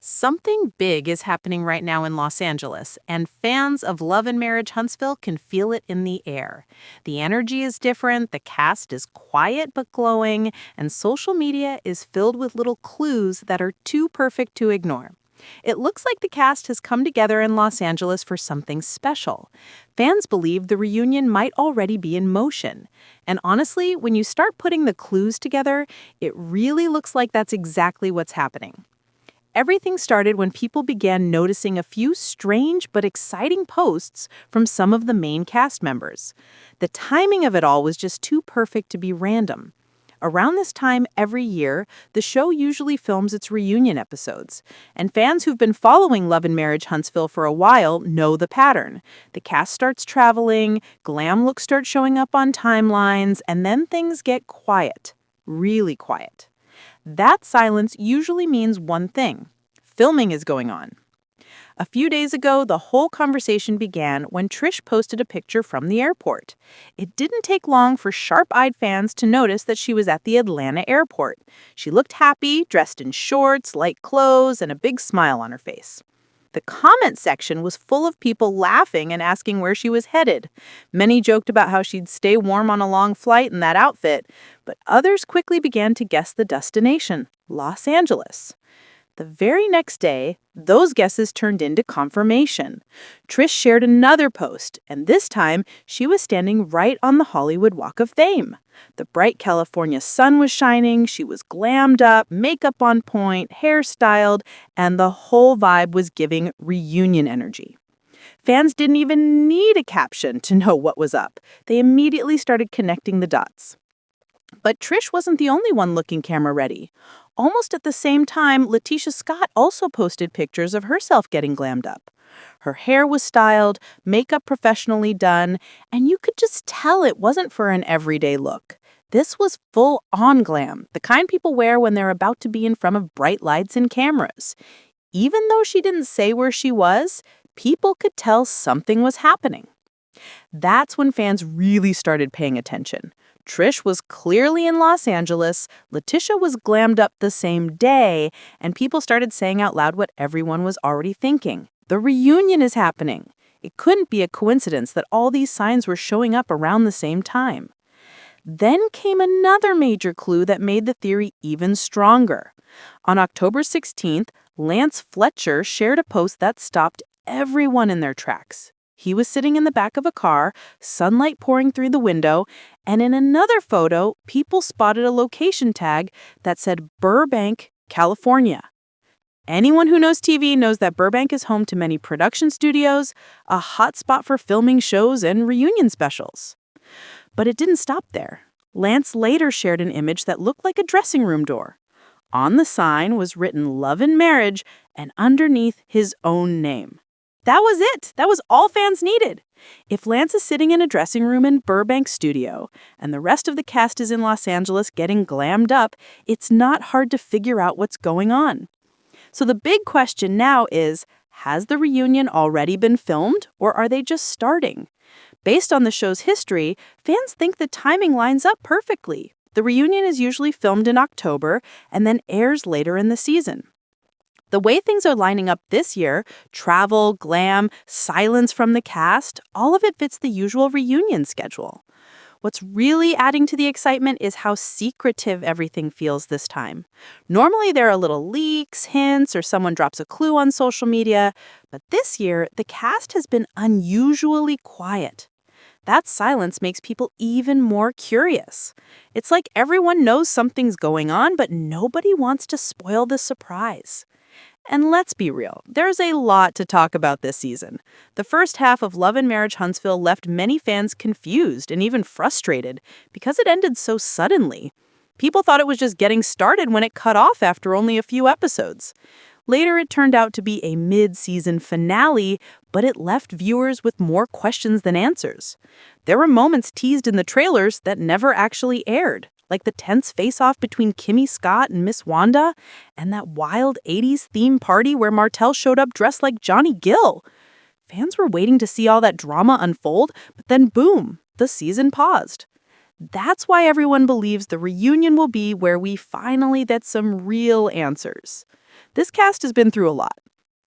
Something big is happening right now in Los Angeles, and fans of Love and Marriage Huntsville can feel it in the air. The energy is different, the cast is quiet but glowing, and social media is filled with little clues that are too perfect to ignore. It looks like the cast has come together in Los Angeles for something special. Fans believe the reunion might already be in motion. And honestly, when you start putting the clues together, it really looks like that's exactly what's happening. Everything started when people began noticing a few strange but exciting posts from some of the main cast members. The timing of it all was just too perfect to be random. Around this time every year, the show usually films its reunion episodes, and fans who've been following Love and Marriage Huntsville for a while know the pattern. The cast starts traveling, glam looks start showing up on timelines, and then things get quiet, really quiet. That silence usually means one thing: filming is going on. A few days ago, the whole conversation began when Trish posted a picture from the airport. It didn't take long for sharp-eyed fans to notice that she was at the Atlanta airport. She looked happy, dressed in shorts, light clothes, and a big smile on her face. The comment section was full of people laughing and asking where she was headed. Many joked about how she'd stay warm on a long flight in that outfit, but others quickly began to guess the destination: Los Angeles. The very next day, those guesses turned into confirmation. Trish shared another post, and this time she was standing right on the Hollywood Walk of Fame. The bright California sun was shining, she was glammed up, makeup on point, hairstyled, and the whole vibe was giving reunion energy. Fans didn't even need a caption to know what was up. They immediately started connecting the dots. But Trish wasn't the only one looking camera ready. Almost at the same time, Letitia Scott also posted pictures of herself getting glammed up. Her hair was styled, makeup professionally done, and you could just tell it wasn't for an everyday look. This was full-on glam, the kind people wear when they're about to be in front of bright lights and cameras. Even though she didn't say where she was, people could tell something was happening. That's when fans really started paying attention. Trish was clearly in Los Angeles, Letitia was glammed up the same day, and people started saying out loud what everyone was already thinking: the reunion is happening. It couldn't be a coincidence that all these signs were showing up around the same time. Then came another major clue that made the theory even stronger. On October 16th, Lance Fletcher shared a post that stopped everyone in their tracks. He was sitting in the back of a car, sunlight pouring through the window, and in another photo, people spotted a location tag that said Burbank, California. Anyone who knows TV knows that Burbank is home to many production studios, a hot spot for filming shows and reunion specials. But it didn't stop there. Lance later shared an image that looked like a dressing room door. On the sign was written Love and Marriage, and underneath his own name. That was it. That was all fans needed. If Lance is sitting in a dressing room in Burbank studio and the rest of the cast is in Los Angeles getting glammed up, it's not hard to figure out what's going on. So the big question now is, has the reunion already been filmed, or are they just starting? Based on the show's history, fans think the timing lines up perfectly. The reunion is usually filmed in October and then airs later in the season. The way things are lining up this year, travel, glam, silence from the cast, all of it fits the usual reunion schedule. What's really adding to the excitement is how secretive everything feels this time. Normally there are little leaks, hints, or someone drops a clue on social media, but this year the cast has been unusually quiet. That silence makes people even more curious. It's like everyone knows something's going on, but nobody wants to spoil the surprise. And let's be real, there's a lot to talk about this season. The first half of Love and Marriage Huntsville left many fans confused and even frustrated because it ended so suddenly. People thought it was just getting started when it cut off after only a few episodes. Later, it turned out to be a mid-season finale, but it left viewers with more questions than answers. There were moments teased in the trailers that never actually aired, like the tense face-off between Kimmy Scott and Miss Wanda, and that wild 80s theme party where Martell showed up dressed like Johnny Gill. Fans were waiting to see all that drama unfold, but then boom, the season paused. That's why everyone believes the reunion will be where we finally get some real answers. This cast has been through a lot.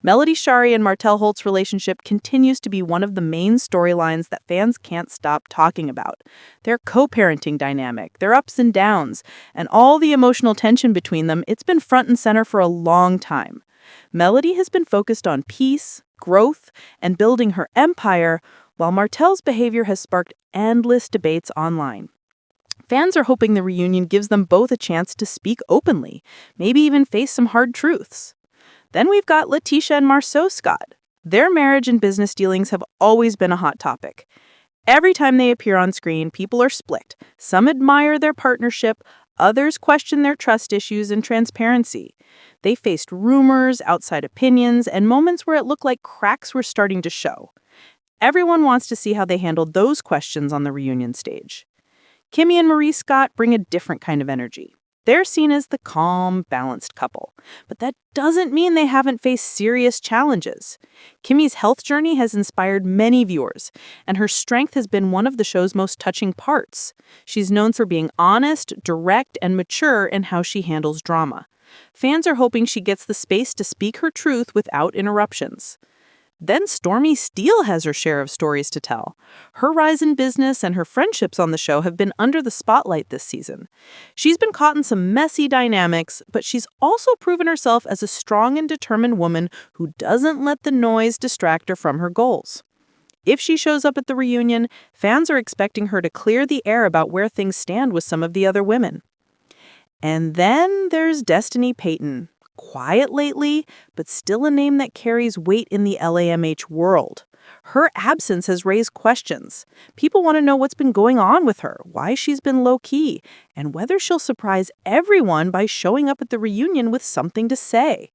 Melody Shari and Martell Holt's relationship continues to be one of the main storylines that fans can't stop talking about. Their co-parenting dynamic, their ups and downs, and all the emotional tension between them, it's been front and center for a long time. Melody has been focused on peace, growth, and building her empire, while Martell's behavior has sparked endless debates online. Fans are hoping the reunion gives them both a chance to speak openly, maybe even face some hard truths. Then we've got Letitia and Marceau Scott. Their marriage and business dealings have always been a hot topic. Every time they appear on screen, people are split. Some admire their partnership, others question their trust issues and transparency. They faced rumors, outside opinions, and moments where it looked like cracks were starting to show. Everyone wants to see how they handled those questions on the reunion stage. Kimmy and Marie Scott bring a different kind of energy. They're seen as the calm, balanced couple. But that doesn't mean they haven't faced serious challenges. Kimmy's health journey has inspired many viewers, and her strength has been one of the show's most touching parts. She's known for being honest, direct, and mature in how she handles drama. Fans are hoping she gets the space to speak her truth without interruptions. Then Stormy Steele has her share of stories to tell. Her rise in business and her friendships on the show have been under the spotlight this season. She's been caught in some messy dynamics, but she's also proven herself as a strong and determined woman who doesn't let the noise distract her from her goals. If she shows up at the reunion, fans are expecting her to clear the air about where things stand with some of the other women. And then there's Destiny Payton. Quiet lately, but still a name that carries weight in the LAMH world. Her absence has raised questions. People want to know what's been going on with her, why she's been low-key, and whether she'll surprise everyone by showing up at the reunion with something to say.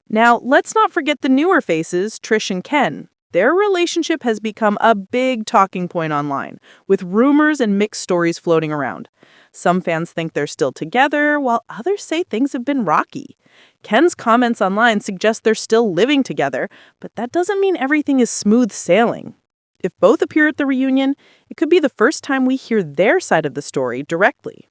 Now, let's not forget the newer faces, Trish and Ken. Their relationship has become a big talking point online, with rumors and mixed stories floating around. Some fans think they're still together, while others say things have been rocky. Ken's comments online suggest they're still living together, but that doesn't mean everything is smooth sailing. If both appear at the reunion, it could be the first time we hear their side of the story directly.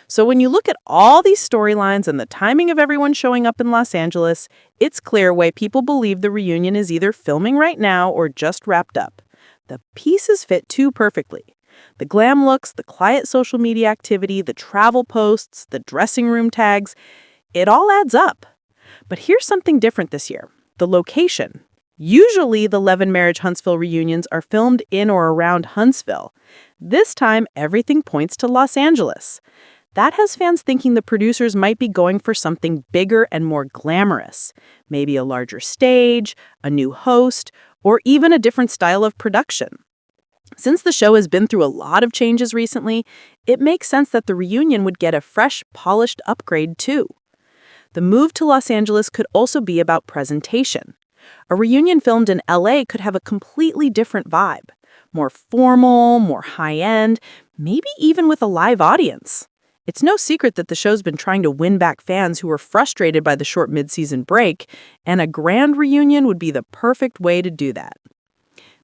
So when you look at all these storylines and the timing of everyone showing up in Los Angeles, it's clear why people believe the reunion is either filming right now or just wrapped up. The pieces fit too perfectly. The glam looks, the quiet social media activity, the travel posts, the dressing room tags, it all adds up. But here's something different this year. The location. Usually, the Love and Marriage Huntsville reunions are filmed in or around Huntsville. This time, everything points to Los Angeles. That has fans thinking the producers might be going for something bigger and more glamorous. Maybe a larger stage, a new host, or even a different style of production. Since the show has been through a lot of changes recently, it makes sense that the reunion would get a fresh, polished upgrade too. The move to Los Angeles could also be about presentation. A reunion filmed in LA could have a completely different vibe. More formal, more high-end, maybe even with a live audience. It's no secret that the show's been trying to win back fans who were frustrated by the short mid-season break, and a grand reunion would be the perfect way to do that.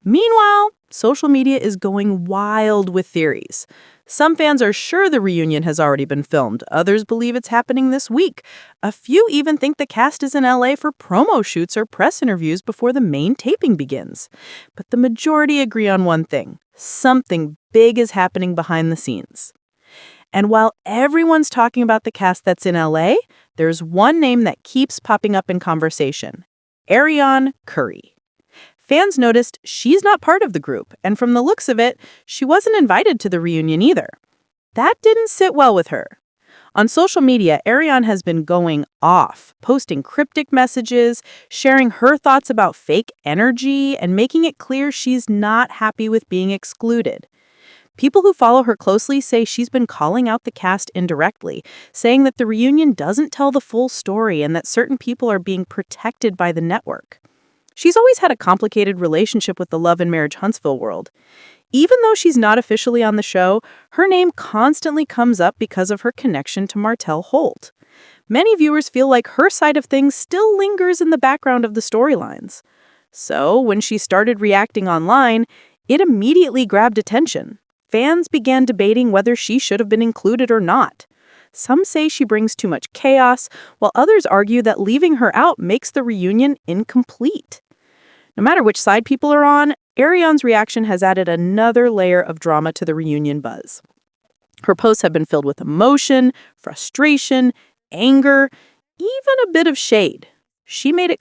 Meanwhile, social media is going wild with theories. Some fans are sure the reunion has already been filmed. Others believe it's happening this week. A few even think the cast is in LA for promo shoots or press interviews before the main taping begins. But the majority agree on one thing. Something big is happening behind the scenes. And while everyone's talking about the cast that's in LA, there's one name that keeps popping up in conversation. Arionne Curry. Fans noticed she's not part of the group, and from the looks of it, she wasn't invited to the reunion either. That didn't sit well with her. On social media, Arionne has been going off, posting cryptic messages, sharing her thoughts about fake energy, and making it clear she's not happy with being excluded. People who follow her closely say she's been calling out the cast indirectly, saying that the reunion doesn't tell the full story and that certain people are being protected by the network. She's always had a complicated relationship with the Love and Marriage Huntsville world. Even though she's not officially on the show, her name constantly comes up because of her connection to Martell Holt. Many viewers feel like her side of things still lingers in the background of the storylines. So, when she started reacting online, it immediately grabbed attention. Fans began debating whether she should have been included or not. Some say she brings too much chaos, while others argue that leaving her out makes the reunion incomplete. No matter which side people are on, Arionne's reaction has added another layer of drama to the reunion buzz. Her posts have been filled with emotion, frustration, anger, even a bit of shade. She made it